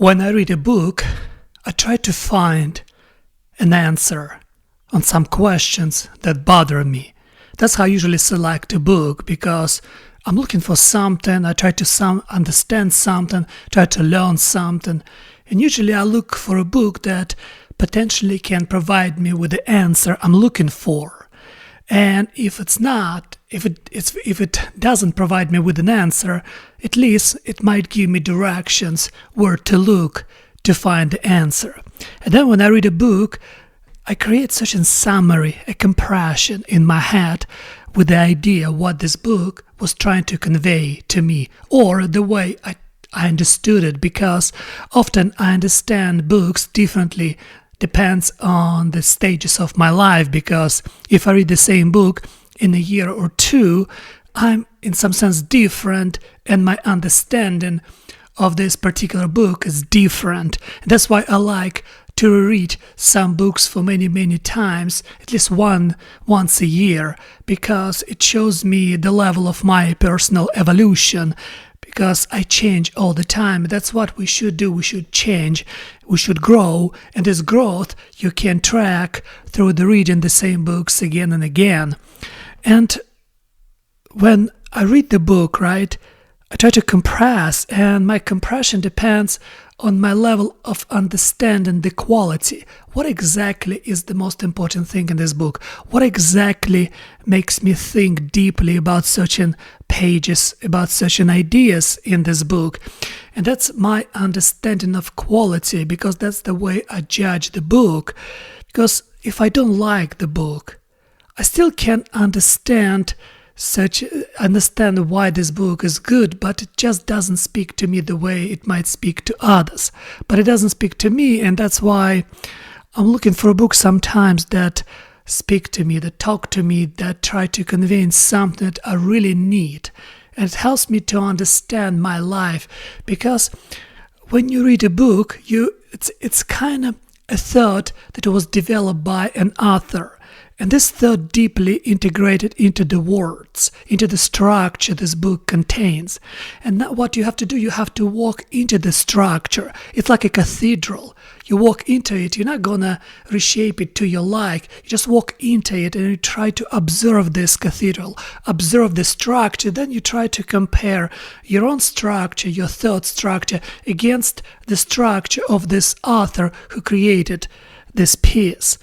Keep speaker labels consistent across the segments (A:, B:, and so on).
A: When I read a book, I try to find an answer on some questions that bother me. That's how I usually select a book, because I'm looking for something, I try to understand something, try to learn something, and usually I look for a book that potentially can provide me with the answer I'm looking for. And if it doesn't provide me with an answer, at least it might give me directions where to look to find the answer. And then when I read a book, I create such a summary, a compression in my head with the idea what this book was trying to convey to me, or the way I understood it, because often I understand books differently, depends on the stages of my life, because if I read the same book in a year or two, I'm in some sense different, and my understanding of this particular book is different. And that's why I like to read some books for many times, at least once a year, because it shows me the level of my personal evolution, because I change all the time. That's what we should do. We should change, we should grow, and this growth you can track through the reading the same books again and again. And when I read the book, right, I try to compress, and my compression depends on my level of understanding the quality. What exactly is the most important thing in this book? What exactly makes me think deeply about certain pages, about certain ideas in this book? And that's my understanding of quality, because that's the way I judge the book. Because if I don't like the book, I still can understand why this book is good, but it just doesn't speak to me the way it might speak to others. But it doesn't speak to me, and that's why I'm looking for a book sometimes that speak to me, that talk to me, that try to convey something that I really need. And it helps me to understand my life, because when you read a book, it's kind of a thought that was developed by an author. And this thought deeply integrated into the words, into the structure this book contains. And now what you have to do, you have to walk into the structure. It's like a cathedral. You walk into it, you're not gonna reshape it to your like. You just walk into it and you try to observe this cathedral, observe the structure, then you try to compare your own structure, your thought structure, against the structure of this author who created this piece.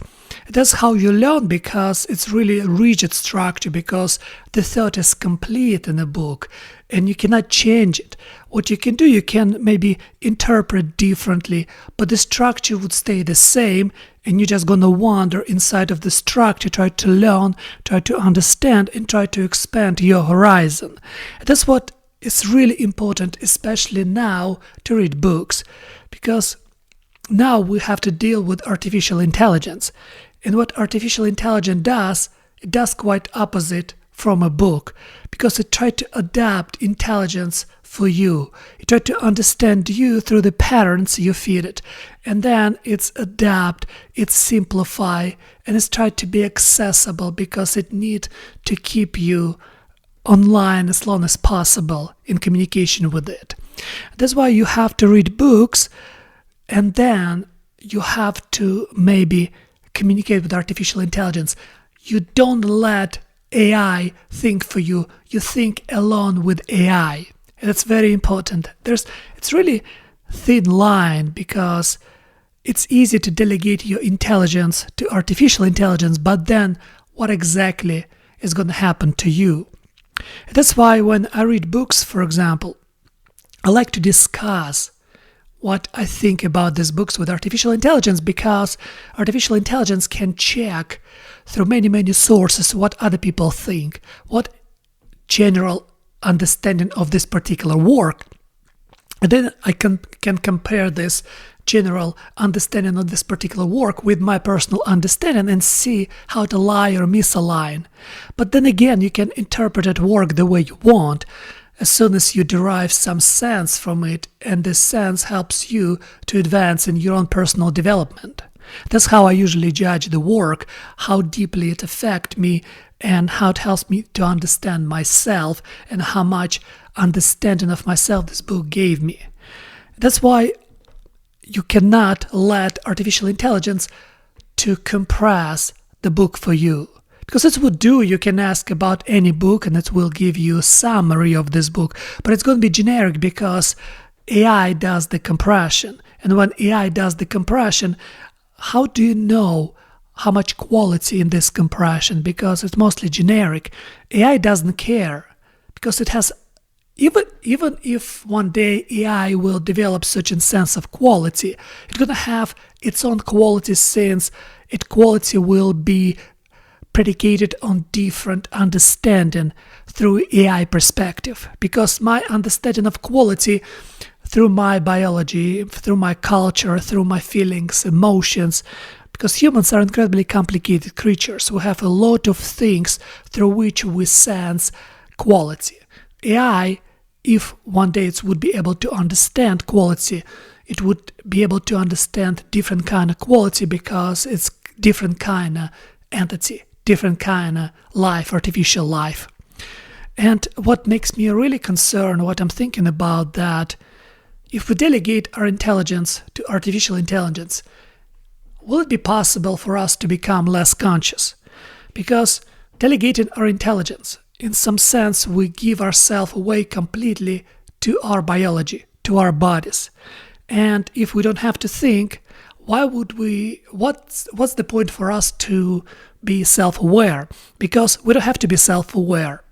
A: That's how you learn, because it's really a rigid structure, because the thought is complete in a book and you cannot change it. What you can do, you can maybe interpret differently, but the structure would stay the same, and you're just going to wander inside of the structure, try to learn, try to understand, and try to expand your horizon. That's what is really important, especially now, to read books, because now we have to deal with artificial intelligence. And what artificial intelligence does, it does quite opposite from a book, because it tries to adapt intelligence for you. It tries to understand you through the patterns you feed it. And then it's adapt, it's simplify, and it's tried to be accessible, because it needs to keep you online as long as possible in communication with it. That's why you have to read books, and then you have to maybe communicate with artificial intelligence. You don't let AI think for you. You think alone with AI. And that's very important. It's really thin line, because it's easy to delegate your intelligence to artificial intelligence, but then what exactly is going to happen to you? And that's why when I read books, for example, I like to discuss what I think about these books with artificial intelligence, because artificial intelligence can check through many sources what other people think, what general understanding of this particular work. And then I can compare this general understanding of this particular work with my personal understanding and see how to lie or misalign. But then again, you can interpret that work the way you want, as soon as you derive some sense from it, and this sense helps you to advance in your own personal development. That's how I usually judge the work, how deeply it affects me, and how it helps me to understand myself, and how much understanding of myself this book gave me. That's why you cannot let artificial intelligence to compress the book for you. Because it would do, you can ask about any book and it will give you a summary of this book. But it's going to be generic because AI does the compression. And when AI does the compression, how do you know how much quality in this compression? Because it's mostly generic. AI doesn't care because it has, even if one day AI will develop such a sense of quality, it's going to have its own quality since its quality will be predicated on different understanding through AI perspective. Because my understanding of quality through my biology, through my culture, through my feelings, emotions, because humans are incredibly complicated creatures. We have a lot of things through which we sense quality. AI, if one day it would be able to understand quality, it would be able to understand different kind of quality because it's different kind of entity, different kind of life, artificial life. And what makes me really concerned, what I'm thinking about, that if we delegate our intelligence to artificial intelligence, will it be possible for us to become less conscious? Because delegating our intelligence, in some sense, we give ourselves away completely to our biology, to our bodies. And if we don't have to think, why would we, what's the point for us to be self-aware? Because we don't have to be self-aware.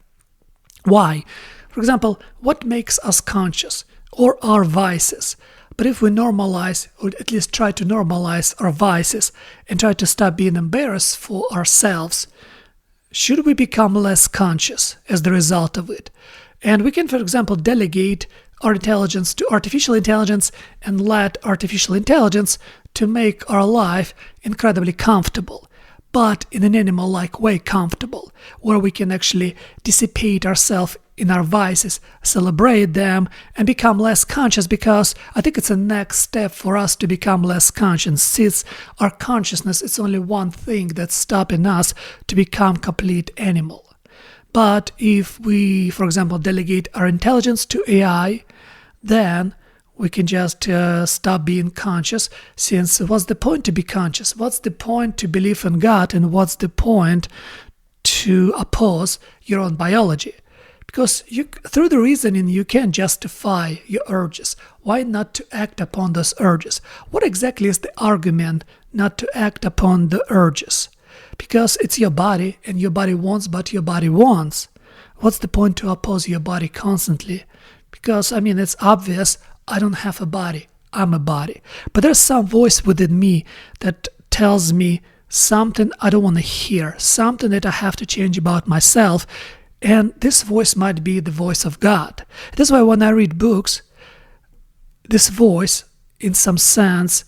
A: Why? For example, what makes us conscious? Or our vices? But if we normalize, or at least try to normalize our vices and try to stop being embarrassed for ourselves, should we become less conscious as the result of it? And we can, for example, delegate our intelligence to artificial intelligence and let artificial intelligence to make our life incredibly comfortable, but in an animal-like way comfortable, where we can actually dissipate ourselves in our vices, celebrate them, and become less conscious, because I think it's a next step for us to become less conscious, since our consciousness is only one thing that's stopping us to become complete animal. But if we, for example, delegate our intelligence to AI, then we can just stop being conscious, since what's the point to be conscious? What's the point to believe in God, and what's the point to oppose your own biology? Because through the reasoning, you can justify your urges. Why not to act upon those urges? What exactly is the argument not to act upon the urges? Because it's your body, and your body wants what your body wants. What's the point to oppose your body constantly? Because, I mean, it's obvious, I don't have a body, I'm a body. But there's some voice within me that tells me something I don't want to hear, something that I have to change about myself. And this voice might be the voice of God. That's why when I read books, this voice, in some sense,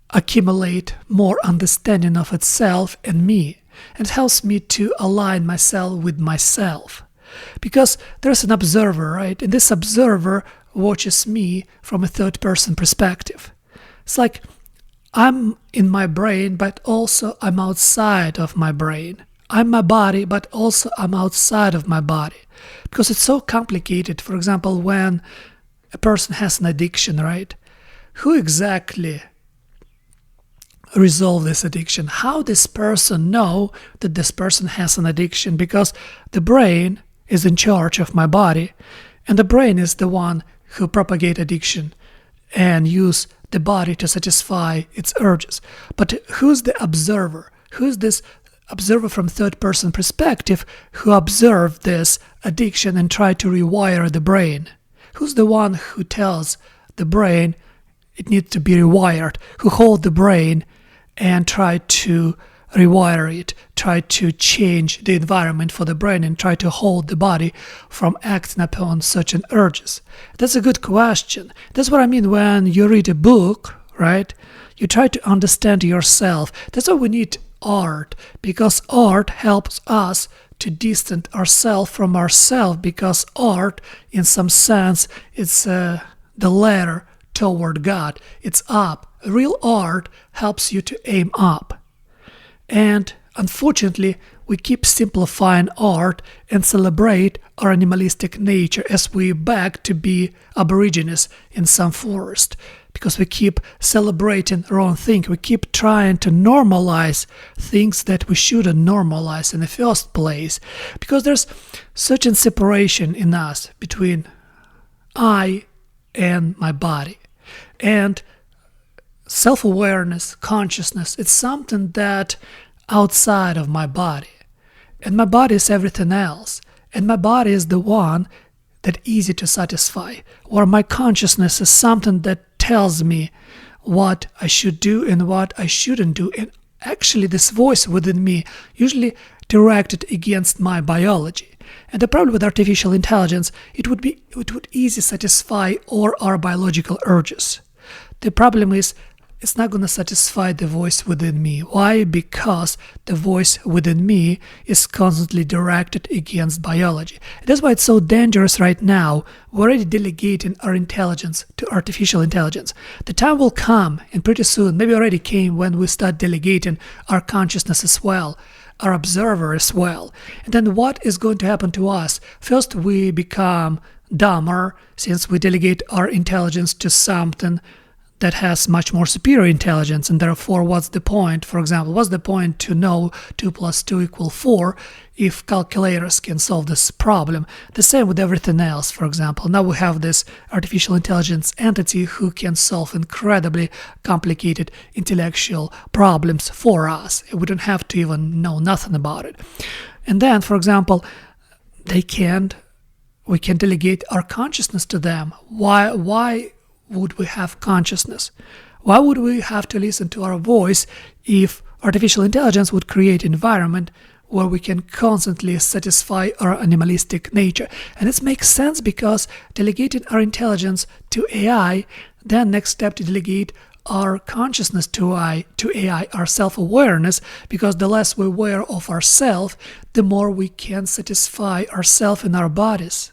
A: accumulate more understanding of itself and me. And helps me to align myself with myself. Because there's an observer, right? And this observer watches me from a third-person perspective. It's like I'm in my brain, but also I'm outside of my brain. I'm my body, but also I'm outside of my body. Because it's so complicated. For example, when a person has an addiction, right? Who exactly resolve this addiction? How this person know that this person has an addiction? Because the brain is in charge of my body, and the brain is the one who propagate addiction and use the body to satisfy its urges. But who's the observer? Who's this observer from third-person perspective who observe this addiction and try to rewire the brain? Who's the one who tells the brain it needs to be rewired, who hold the brain and try to rewire it, try to change the environment for the brain and try to hold the body from acting upon such an urges? That's a good question. That's what I mean when you read a book, right? You try to understand yourself. That's why we need art, because art helps us to distance ourselves from ourselves, because art, in some sense, it's the ladder toward God. It's up. Real art helps you to aim up. And unfortunately, we keep simplifying art and celebrate our animalistic nature as we beg to be aborigines in some forest. because we keep celebrating wrong things. We keep trying to normalize things that we shouldn't normalize in the first place, because there's certain separation in us between I and my body. And self-awareness, consciousness, it's something that outside of my body. And my body is everything else. And my body is the one that easy to satisfy, where my consciousness is something that tells me what I should do and what I shouldn't do. And actually this voice within me usually directed against my biology. And the problem with artificial intelligence, it would easily satisfy all our biological urges. The problem is it's not going to satisfy the voice within me. Why? Because the voice within me is constantly directed against biology. That's why it's so dangerous right now. We're already delegating our intelligence to artificial intelligence. The time will come, and pretty soon, maybe already came, when we start delegating our consciousness as well, our observer as well. And then what is going to happen to us? First, we become dumber, since we delegate our intelligence to something that has much more superior intelligence, and therefore what's the point? For example, what's the point to know 2 + 2 = 4 if calculators can solve this problem? The same with everything else. For example, now we have this artificial intelligence entity who can solve incredibly complicated intellectual problems for us. We don't have to even know nothing about it. And then, for example, we can delegate our consciousness to them. Why would we have consciousness? Why would we have to listen to our voice if artificial intelligence would create an environment where we can constantly satisfy our animalistic nature? And this makes sense, because delegating our intelligence to AI, then next step to delegate our consciousness to AI, our self-awareness, because the less we're aware of ourselves, the more we can satisfy ourselves in our bodies.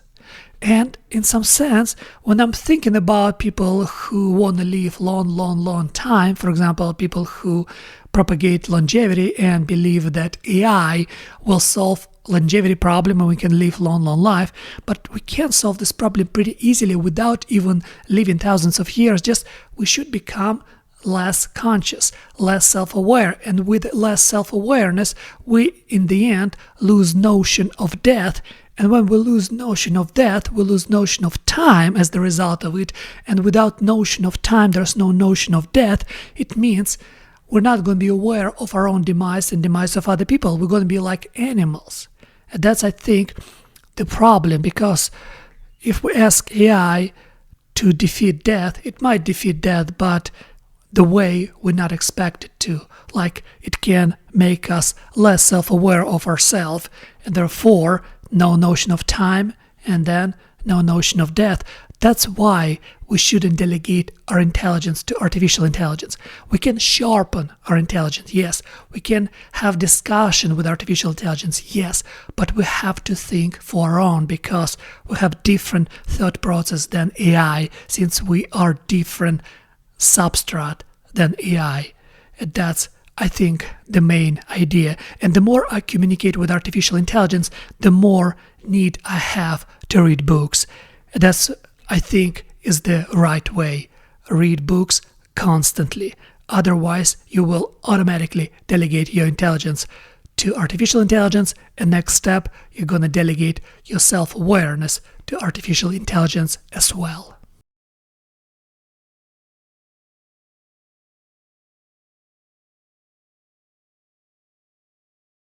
A: And in some sense, when I'm thinking about people who want to live long time, for example, people who propagate longevity and believe that AI will solve longevity problem and we can live long life, but we can solve this problem pretty easily without even living thousands of years. Just we should become less conscious, less self-aware, and with less self-awareness, we in the end lose notion of death. And when we lose notion of death, we lose notion of time as the result of it. And without notion of time, there's no notion of death. It means we're not going to be aware of our own demise and demise of other people. We're going to be like animals. And that's, I think, the problem, because if we ask AI to defeat death, it might defeat death, but the way we're not expected to. Like, it can make us less self-aware of ourselves, and therefore no notion of time, and then no notion of death. That's why we shouldn't delegate our intelligence to artificial intelligence. We can sharpen our intelligence, yes. We can have discussion with artificial intelligence, yes. But we have to think for our own, because we have different thought process than AI, since we are different substrate than AI. And that's, I think, the main idea. And the more I communicate with artificial intelligence, the more need I have to read books. That's, I think, is the right way. Read books constantly. Otherwise, you will automatically delegate your intelligence to artificial intelligence, and next step, you're going to delegate your self-awareness to artificial intelligence as well.